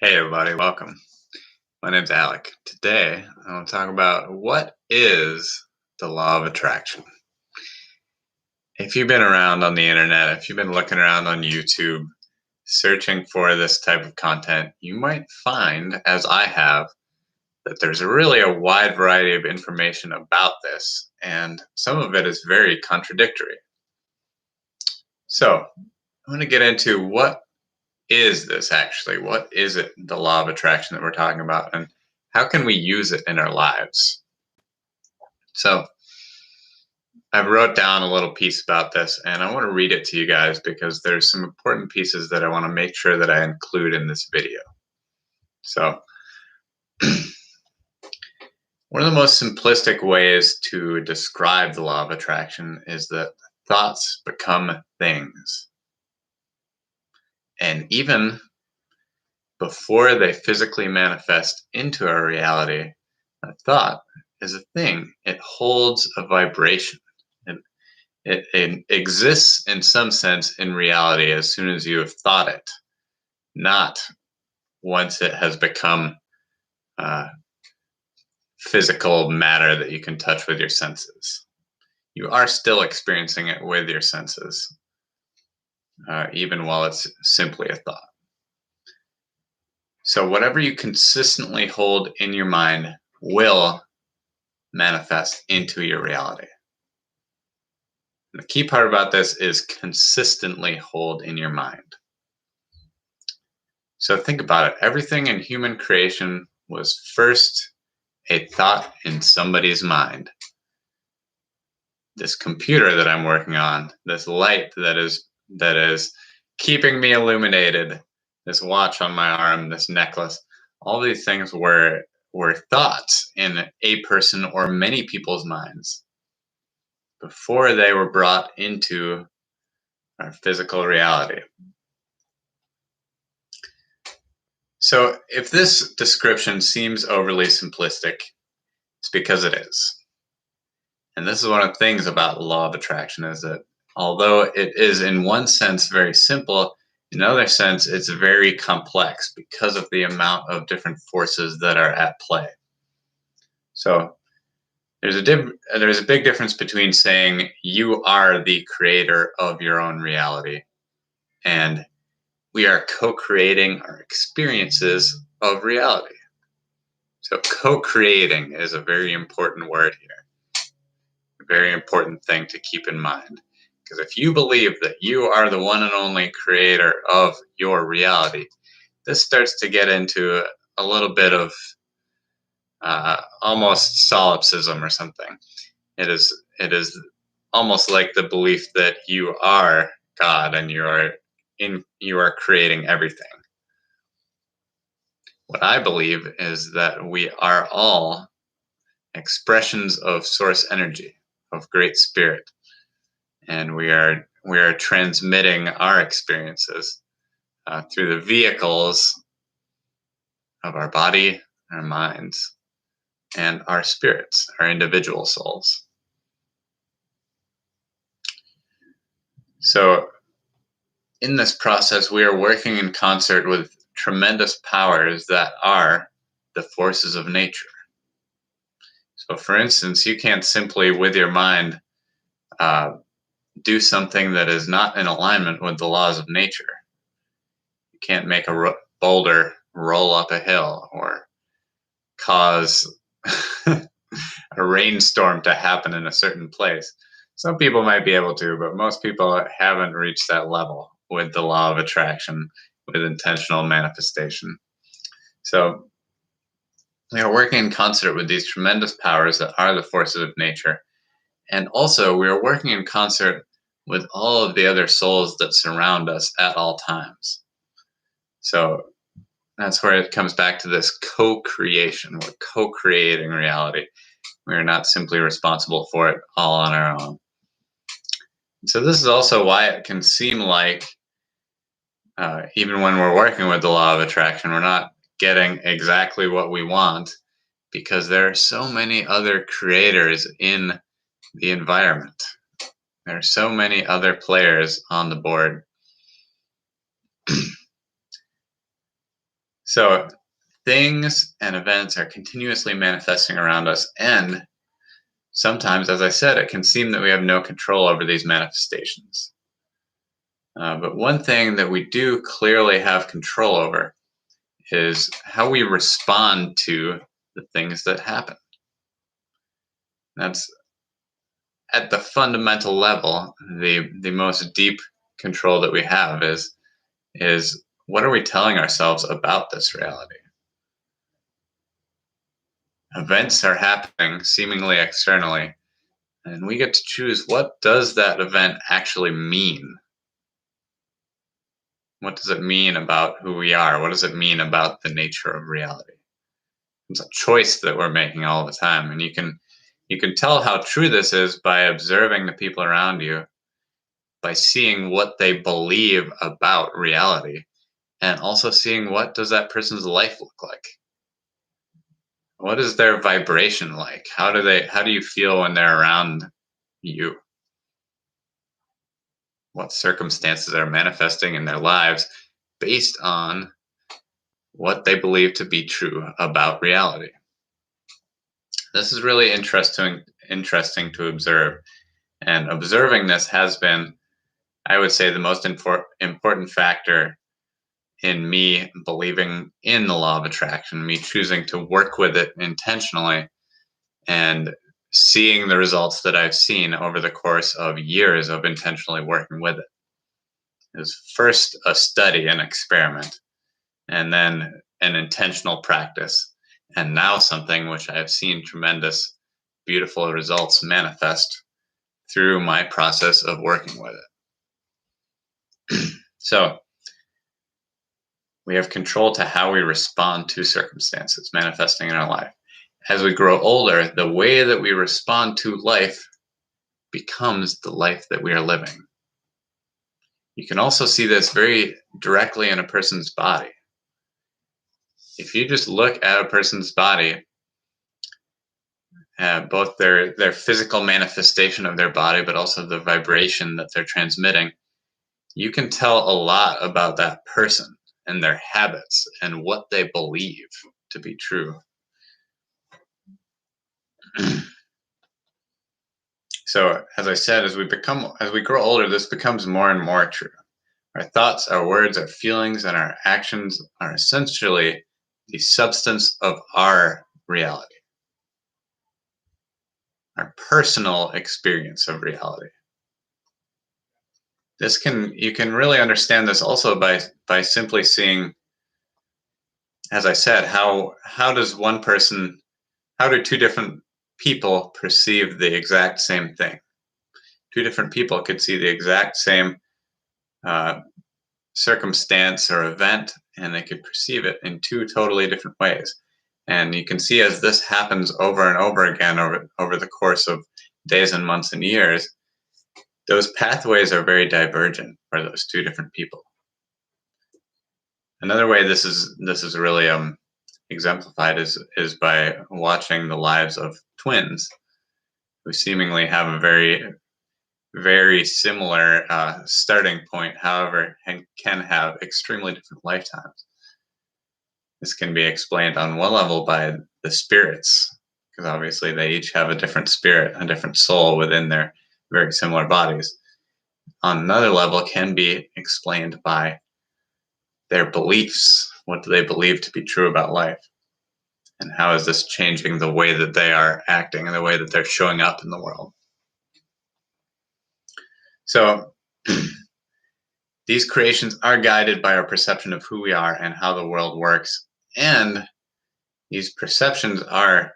Hey everybody, welcome. My name's Alec. Today I want to talk about what is the law of attraction. If you've been around on the internet, if you've been looking around on YouTube, searching for this type of content, you might find, as I have, that there's really a wide variety of information about this, and some of it is very contradictory. So I'm going to get into what is this actually? What is it, the law of attraction that we're talking about, and how can we use it in our lives? So I wrote down a little piece about this, and I want to read it to you guys because there's some important pieces that I want to make sure that I include in this video. So one of the most simplistic ways to describe the law of attraction is that thoughts become things. And even before they physically manifest into our reality, a thought is a thing. It holds a vibration. It exists in some sense in reality as soon as you have thought it, not once it has become physical matter that you can touch with your senses. You are still experiencing it with your senses, even while it's simply a thought. So whatever you consistently hold in your mind will manifest into your reality. The key part about this is consistently hold in your mind. So think about it. Everything in human creation was first a thought in somebody's mind. This computer that I'm working on, this light that is keeping me illuminated, this watch on my arm, this necklace, all these things were thoughts in a person or many people's minds before they were brought into our physical reality. So if this description seems overly simplistic, it's because it is. And this is one of the things about the law of attraction is that although it is in one sense very simple, in another sense it's very complex because of the amount of different forces that are at play. So there's a big difference between saying you are the creator of your own reality and we are co-creating our experiences of reality. So co-creating is a very important word here. A very important thing to keep in mind. Because if you believe that you are the one and only creator of your reality, this starts to get into a little bit of almost solipsism or something. It is almost like the belief that you are God and you are creating everything. What I believe is that we are all expressions of source energy, of great spirit, and we are transmitting our experiences through the vehicles of our body, our minds, and our spirits, our individual souls. So in this process, we are working in concert with tremendous powers that are the forces of nature. So for instance, you can't simply, with your mind, do something that is not in alignment with the laws of nature. You can't make a boulder roll up a hill or cause a rainstorm to happen in a certain place. Some people might be able to, but most people haven't reached that level with the law of attraction, with intentional manifestation. So we are working in concert with these tremendous powers that are the forces of nature. And also we are working in concert with all of the other souls that surround us at all times. So that's where it comes back to this co-creation. We're co-creating reality. We are not simply responsible for it all on our own. So this is also why it can seem like even when we're working with the law of attraction, we're not getting exactly what we want because there are so many other creators in the environment. There are so many other players on the board. So things and events are continuously manifesting around us, and sometimes, as I said, it can seem that we have no control over these manifestations. But one thing that we do clearly have control over is how we respond to the things that happen. That's at the fundamental level, the most deep control that we have is what are we telling ourselves about this reality? Events are happening seemingly externally, and we get to choose what does that event actually mean? What does it mean about who we are? What does it mean about the nature of reality? It's a choice that we're making all the time, and you can tell how true this is by observing the people around you, by seeing what they believe about reality, and also seeing what does that person's life look like. What is their vibration like? How do you feel when they're around you? What circumstances are manifesting in their lives based on what they believe to be true about reality? This is really interesting to observe. And observing this has been, I would say, the most important factor in me believing in the law of attraction, me choosing to work with it intentionally, and seeing the results that I've seen over the course of years of intentionally working with it. It was first a study, an experiment, and then an intentional practice, and now something which I have seen tremendous, beautiful results manifest through my process of working with it. So, we have control to how we respond to circumstances manifesting in our life. As we grow older, the way that we respond to life becomes the life that we are living. You can also see this very directly in a person's body. If you just look at a person's body, both their physical manifestation of their body, but also the vibration that they're transmitting, you can tell a lot about that person and their habits and what they believe to be true. So, as I said, as we grow older, this becomes more and more true. Our thoughts, our words, our feelings, and our actions are essentially the substance of our reality, our personal experience of reality. You can really understand this also by simply seeing, as I said, how do two different people perceive the exact same thing? Two different people could see the exact same circumstance or event, and they could perceive it in two totally different ways. And you can see as this happens over and over again over the course of days and months and years, those pathways are very divergent for those two different people. Another way this is really exemplified is by watching the lives of twins who seemingly have a very similar starting point, however, and can have extremely different lifetimes. This can be explained on one level by the spirits, because obviously they each have a different spirit, a different soul within their very similar bodies. On another level, can be explained by their beliefs. What do they believe to be true about life? And how is this changing the way that they are acting and the way that they're showing up in the world? So, these creations are guided by our perception of who we are and how the world works. And these perceptions are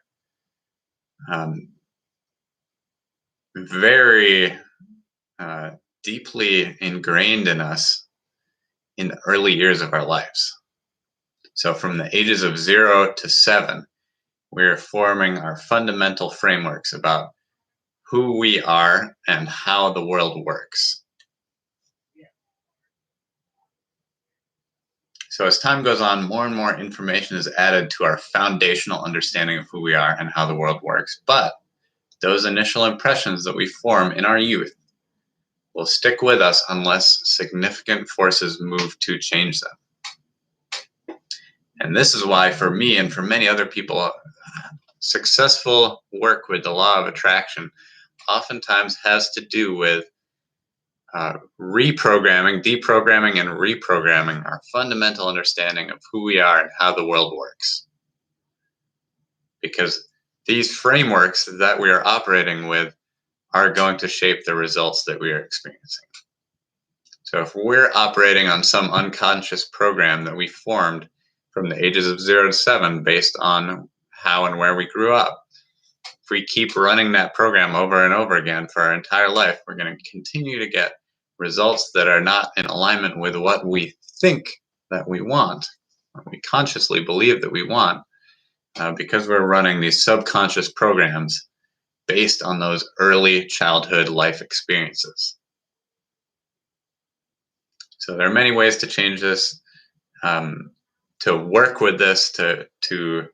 very deeply ingrained in us in the early years of our lives. So from the ages of 0 to 7, we're forming our fundamental frameworks about who we are and how the world works. So as time goes on, more and more information is added to our foundational understanding of who we are and how the world works. But those initial impressions that we form in our youth will stick with us unless significant forces move to change them. And this is why, for me and for many other people, successful work with the law of attraction oftentimes has to do with reprogramming, deprogramming, and reprogramming our fundamental understanding of who we are and how the world works. Because these frameworks that we are operating with are going to shape the results that we are experiencing. So if we're operating on some unconscious program that we formed from the ages of 0 to 7 based on how and where we grew up, if we keep running that program over and over again for our entire life, we're going to continue to get results that are not in alignment with what we think that we want, what we consciously believe that we want, because we're running these subconscious programs based on those early childhood life experiences. So there are many ways to change this, to work with this, to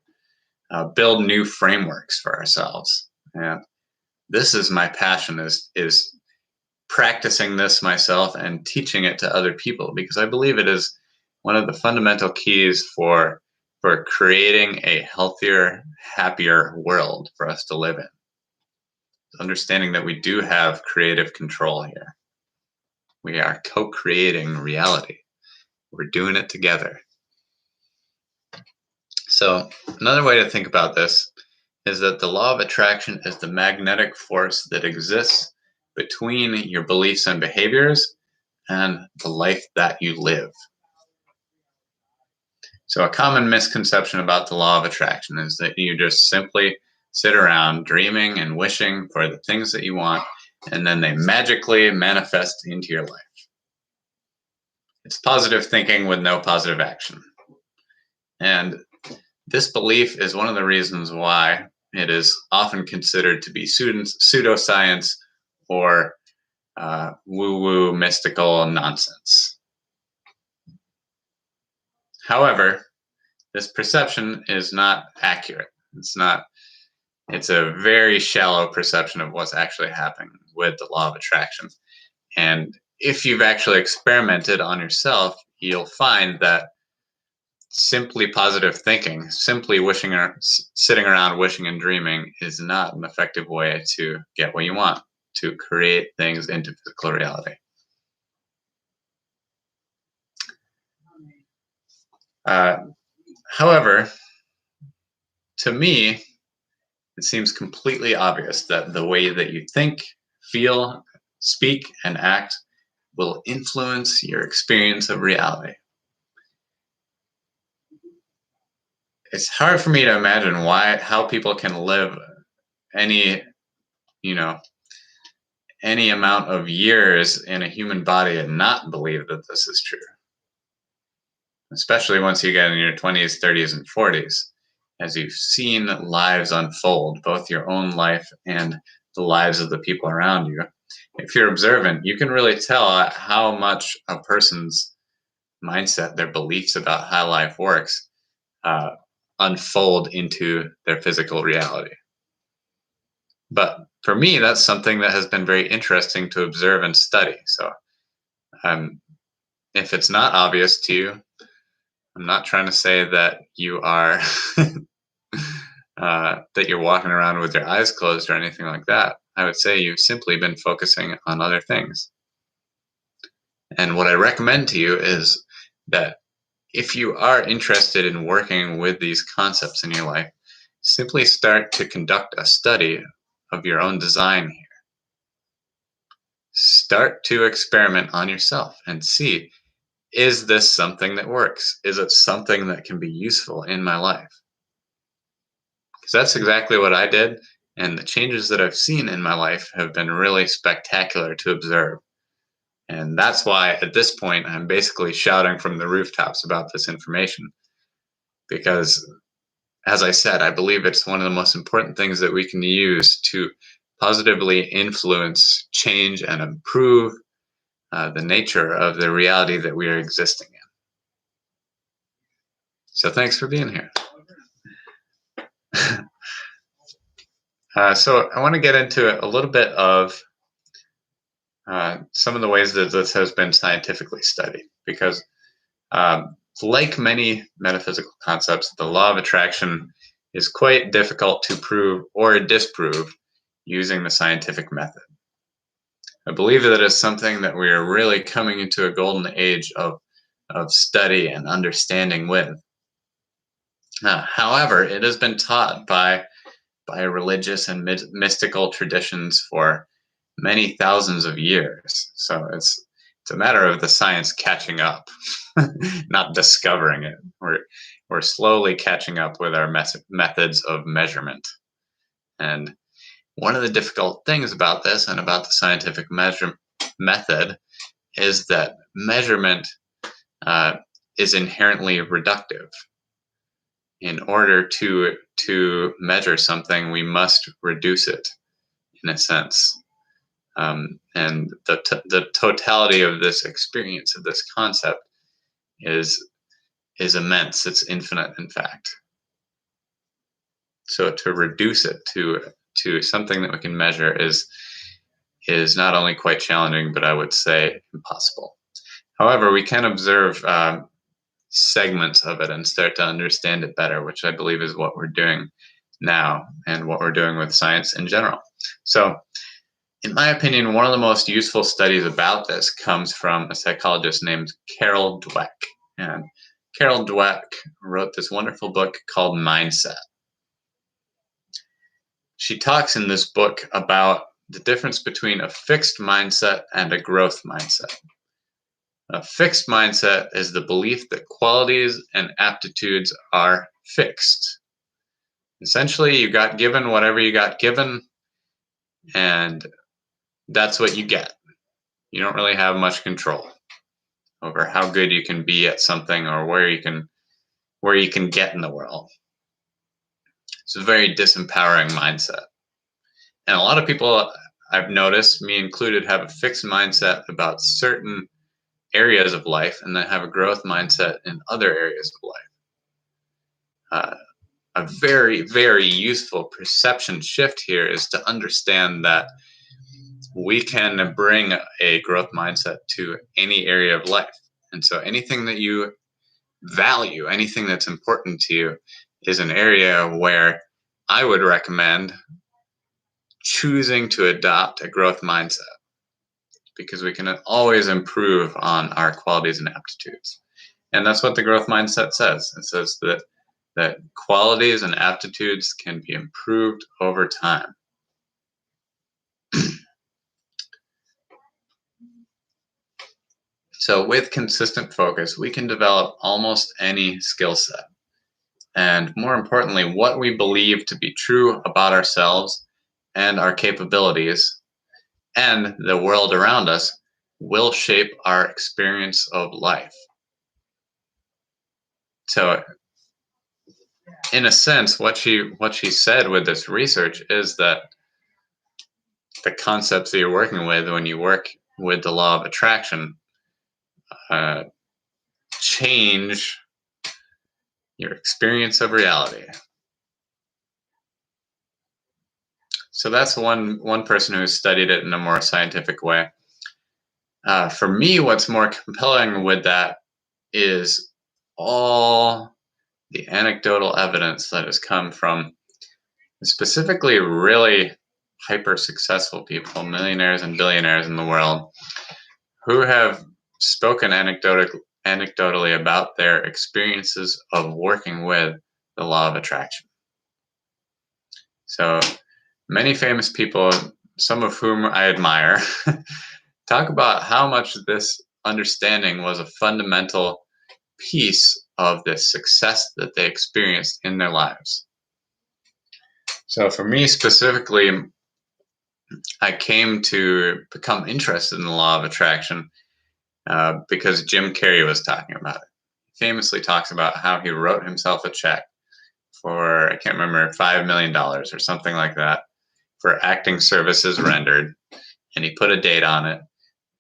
build new frameworks for ourselves. And this is my passion, is practicing this myself and teaching it to other people, because I believe it is one of the fundamental keys for creating a healthier, happier world for us to live in. Understanding that we do have creative control here. We are co-creating reality. We're doing it together. So another way to think about this is that the law of attraction is the magnetic force that exists between your beliefs and behaviors and the life that you live. So a common misconception about the law of attraction is that you just simply sit around dreaming and wishing for the things that you want, and then they magically manifest into your life. It's positive thinking with no positive action. And this belief is one of the reasons why it is often considered to be pseudoscience or woo-woo mystical nonsense. However, this perception is not accurate. It's a very shallow perception of what's actually happening with the law of attraction. And if you've actually experimented on yourself, you'll find that simply positive thinking, simply wishing or sitting around wishing and dreaming is not an effective way to get what you want, to create things into physical reality. However, to me, it seems completely obvious that the way that you think, feel, speak, and act will influence your experience of reality. It's hard for me to imagine how people can live any amount of years in a human body and not believe that this is true. Especially once you get in your 20s, 30s, and 40s, as you've seen lives unfold, both your own life and the lives of the people around you. If you're observant, you can really tell how much a person's mindset, their beliefs about how life works, unfold into their physical reality. But for me, that's something that has been very interesting to observe and study. So if it's not obvious to you, I'm not trying to say that you are that you're walking around with your eyes closed or anything like that. I would say you've simply been focusing on other things. And what I recommend to you is that if you are interested in working with these concepts in your life, simply start to conduct a study of your own design here. Start to experiment on yourself and see, is this something that works? Is it something that can be useful in my life? Because that's exactly what I did, and the changes that I've seen in my life have been really spectacular to observe. And that's why at this point I'm basically shouting from the rooftops about this information. Because, as I said, I believe it's one of the most important things that we can use to positively influence, change, and improve the nature of the reality that we are existing in. So thanks for being here. So I want to get into a little bit of some of the ways that this has been scientifically studied, because like many metaphysical concepts, the law of attraction is quite difficult to prove or disprove using the scientific method. I believe that is something that we are really coming into a golden age of study and understanding with. However, it has been taught by religious and mystical traditions for many thousands of years. So it's a matter of the science catching up, not discovering it. We're slowly catching up with our methods of measurement. And one of the difficult things about this and about the scientific method is that measurement is inherently reductive. In order to measure something, we must reduce it, in a sense. And the totality of this experience, of this concept, is immense. It's infinite, in fact. So to reduce it to something that we can measure is not only quite challenging, but I would say impossible. However, we can observe segments of it and start to understand it better, which I believe is what we're doing now and what we're doing with science in general. So, in my opinion, one of the most useful studies about this comes from a psychologist named Carol Dweck. And Carol Dweck wrote this wonderful book called Mindset. She talks in this book about the difference between a fixed mindset and a growth mindset. A fixed mindset is the belief that qualities and aptitudes are fixed. Essentially, you got given whatever you got given, and that's what you get. You don't really have much control over how good you can be at something or where you can get in the world. It's a very disempowering mindset. And a lot of people, I've noticed, me included, have a fixed mindset about certain areas of life and then have a growth mindset in other areas of life. A very, very useful perception shift here is to understand that we can bring a growth mindset to any area of life. And so anything that you value, anything that's important to you, is an area where I would recommend choosing to adopt a growth mindset, because we can always improve on our qualities and aptitudes. And that's what the growth mindset says. It says that qualities and aptitudes can be improved over time. So with consistent focus, we can develop almost any skill set. And more importantly, what we believe to be true about ourselves and our capabilities and the world around us will shape our experience of life. So in a sense, what she said with this research is that the concepts that you're working with when you work with the law of attraction change your experience of reality. So that's one person who studied it in a more scientific way. For me, what's more compelling with that is all the anecdotal evidence that has come from specifically really hyper successful people, millionaires and billionaires in the world, who have spoken anecdotally about their experiences of working with the law of attraction. So many famous people, some of whom I admire, talk about how much this understanding was a fundamental piece of the success that they experienced in their lives. So for me specifically, I came to become interested in the law of attraction because Jim Carrey was talking about it. He famously talks about how he wrote himself a check for, I can't remember, $5 million or something like that for acting services rendered, and he put a date on it.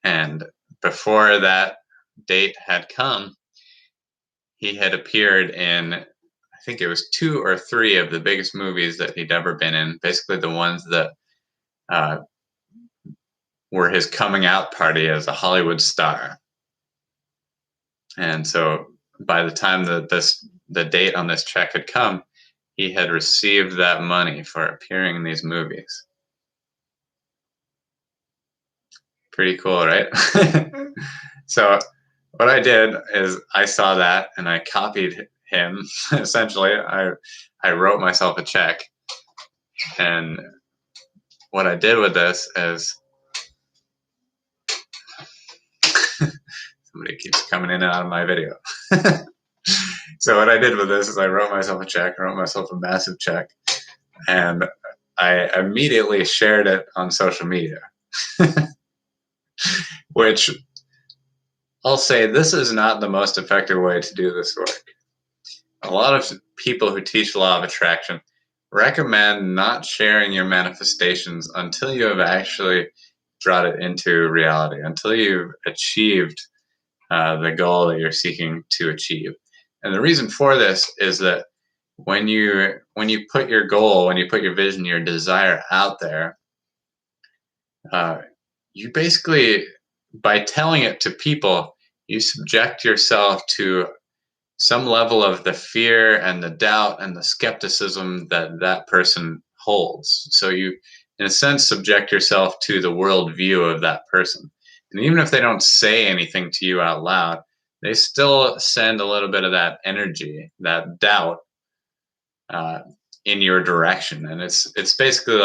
And before that date had come, he had appeared in, I think it was 2 or 3 of the biggest movies that he'd ever been in, basically the ones that were his coming out party as a Hollywood star. And so by the time that the date on this check had come, he had received that money for appearing in these movies. Pretty cool, right? So what I did is I saw that and I copied him. Essentially, I wrote myself a check, and what I did with this is somebody keeps coming in and out of my video. So what I did with this is I wrote myself a check, I wrote myself a massive check, and I immediately shared it on social media. Which I'll say, this is not the most effective way to do this work. A lot of people who teach law of attraction recommend not sharing your manifestations until you have actually brought it into reality, until you've achieved the goal that you're seeking to achieve. And the reason for this is that when you put your goal, when you put your vision, your desire out there, you basically, by telling it to people, you subject yourself to some level of the fear and the doubt and the skepticism that that person holds. So you, in a sense, subject yourself to the worldview of that person. And even if they don't say anything to you out loud, they still send a little bit of that energy, that doubt, uh, in your direction, and it's basically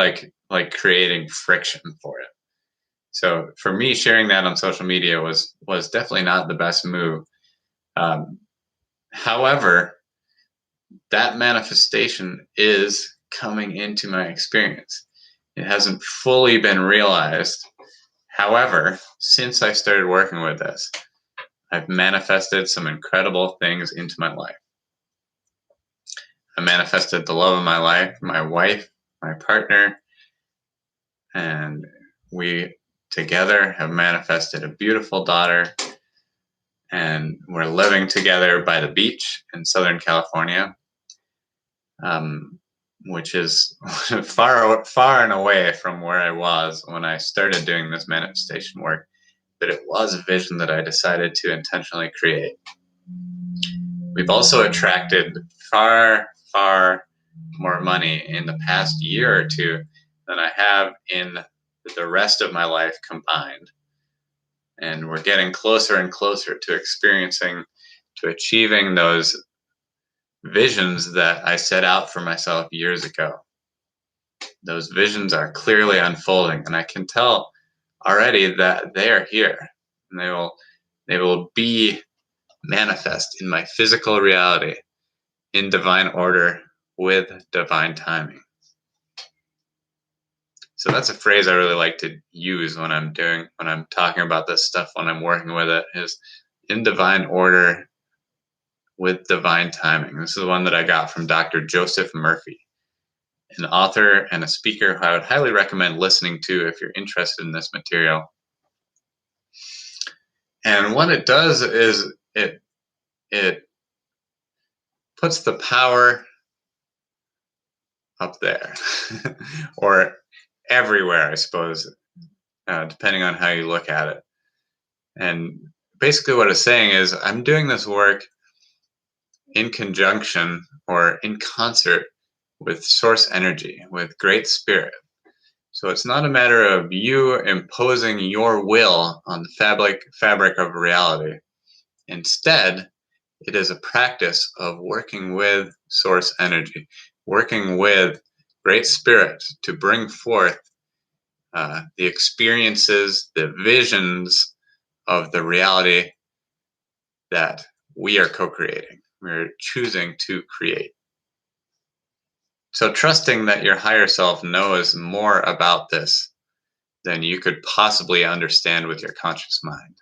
like creating friction for it. So for me, sharing that on social media was definitely not the best move. Um, However, that manifestation is coming into my experience. It hasn't fully been realized. However, since I started working with this, I've manifested some incredible things into my life. I manifested the love of my life, my wife, my partner, and we together have manifested a beautiful daughter, and we're living together by the beach in Southern California, which is far and away from where I was when I started doing this manifestation work, but it was a vision that I decided to intentionally create. We've also attracted far more money in the past year or two than I have in the rest of my life combined. And we're getting closer and closer to achieving those visions that I set out for myself years ago. Those visions are clearly unfolding, and I can tell already that they are here, and they will be manifest in my physical reality in divine order with divine timing. So that's a phrase I really like to use when I'm talking about this stuff, when I'm working with it, is in divine order with divine timing. This is one that I got from Dr. Joseph Murphy, an author and a speaker who I would highly recommend listening to if you're interested in this material. And what it does is it puts the power up there or everywhere, I suppose, depending on how you look at it. And basically what it's saying is I'm doing this work in conjunction or in concert with source energy, with great spirit. So it's not a matter of you imposing your will on the fabric of reality. Instead, it is a practice of working with source energy, working with great spirit to bring forth the experiences, the visions of the reality that we are co-creating. We're choosing to create. So trusting that your higher self knows more about this than you could possibly understand with your conscious mind.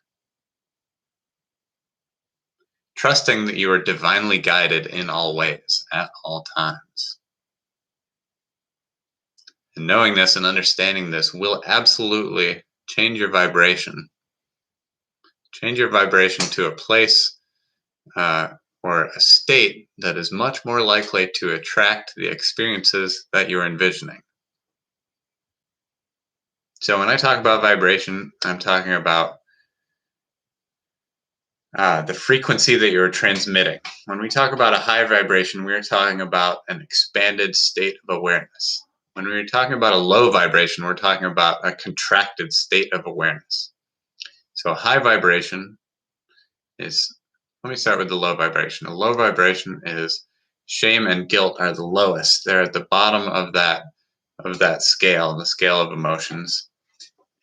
Trusting that you are divinely guided in all ways at all times. And knowing this and understanding this will absolutely change your vibration. Change your vibration to a place or a state that is much more likely to attract the experiences that you're envisioning. So when I talk about vibration, I'm talking about The frequency that you're transmitting. When we talk about a high vibration, we're talking about an expanded state of awareness. When we're talking about a low vibration, we're talking about a contracted state of awareness. So a high vibration is, let me start with the low vibration. A low vibration is shame and guilt are the lowest. They're at the bottom of that scale, the scale of emotions.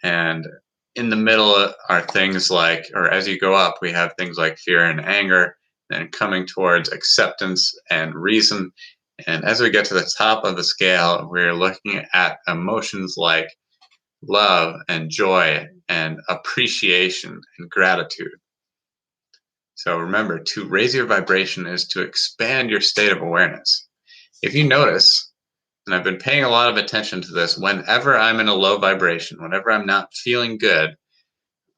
And in the middle are things like, or as you go up, we have things like fear and anger, and coming towards acceptance and reason. And as we get to the top of the scale, we're looking at emotions like love and joy and appreciation and gratitude. So remember, to raise your vibration is to expand your state of awareness. If you notice, and I've been paying a lot of attention to this, whenever I'm in a low vibration, whenever I'm not feeling good,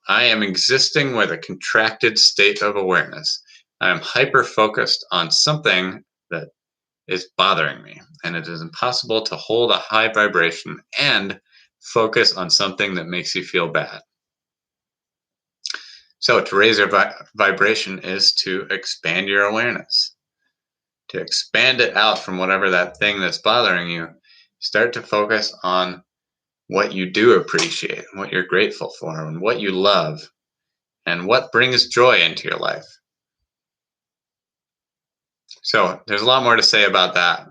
I am existing with a contracted state of awareness. I am hyper focused on something that is bothering me, and it is impossible to hold a high vibration and focus on something that makes you feel bad. So, to raise your vibration is to expand your awareness, to expand it out from whatever that thing that's bothering you. Start to focus on what you do appreciate, what you're grateful for, and what you love, and what brings joy into your life. So there's a lot more to say about that.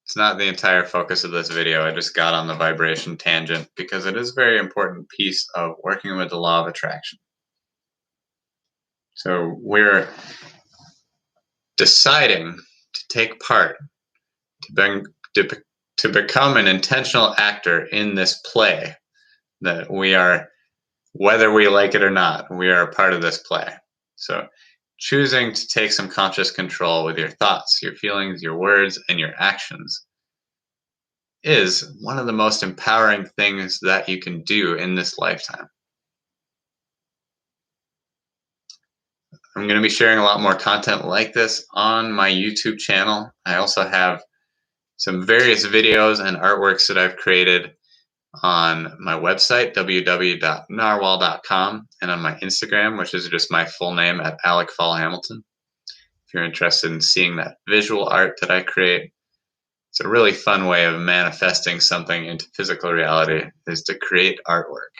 It's not the entire focus of this video. I just got on the vibration tangent because it is a very important piece of working with the law of attraction. So we're deciding to take part, to become an intentional actor in this play, that we are, whether we like it or not, we are a part of this play. So choosing to take some conscious control with your thoughts, your feelings, your words, and your actions is one of the most empowering things that you can do in this lifetime. I'm going to be sharing a lot more content like this on my YouTube channel. I also have some various videos and artworks that I've created on my website, www.narwhal.com, and on my Instagram, which is just my full name at Alec Fall Hamilton. If you're interested in seeing that visual art that I create, it's a really fun way of manifesting something into physical reality, is to create artwork.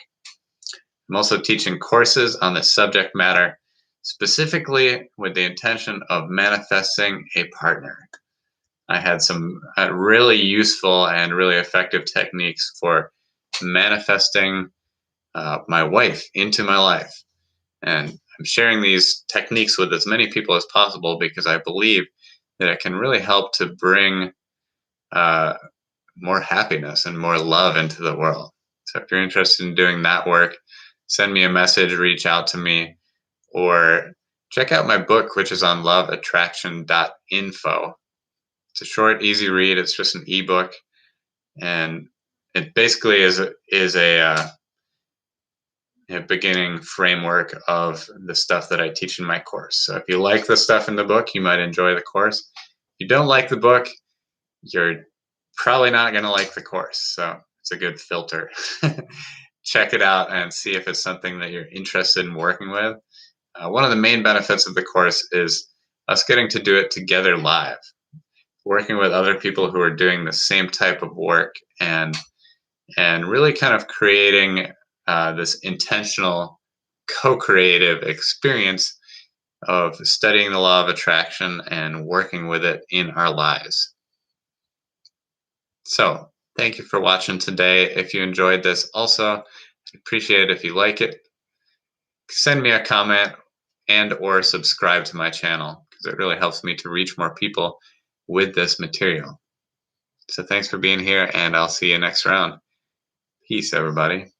I'm also teaching courses on this subject matter, specifically with the intention of manifesting a partner. I had some really useful and really effective techniques for manifesting my wife into my life. And I'm sharing these techniques with as many people as possible because I believe that it can really help to bring more happiness and more love into the world. So if you're interested in doing that work, send me a message, reach out to me, or check out my book, which is on loveattraction.info. It's a short, easy read. It's just an ebook, and it basically is a beginning framework of the stuff that I teach in my course. So if you like the stuff in the book, you might enjoy the course. If you don't like the book, you're probably not going to like the course. So it's a good filter. Check it out and see if it's something that you're interested in working with. One of the main benefits of the course is us getting to do it together live, working with other people who are doing the same type of work, and really kind of creating this intentional co-creative experience of studying the law of attraction and working with it in our lives. So thank you for watching today. If you enjoyed this, also, I'd appreciate it if you like it. Send me a comment and or subscribe to my channel, because it really helps me to reach more people with this material. So thanks for being here, and I'll see you next round. Peace, everybody.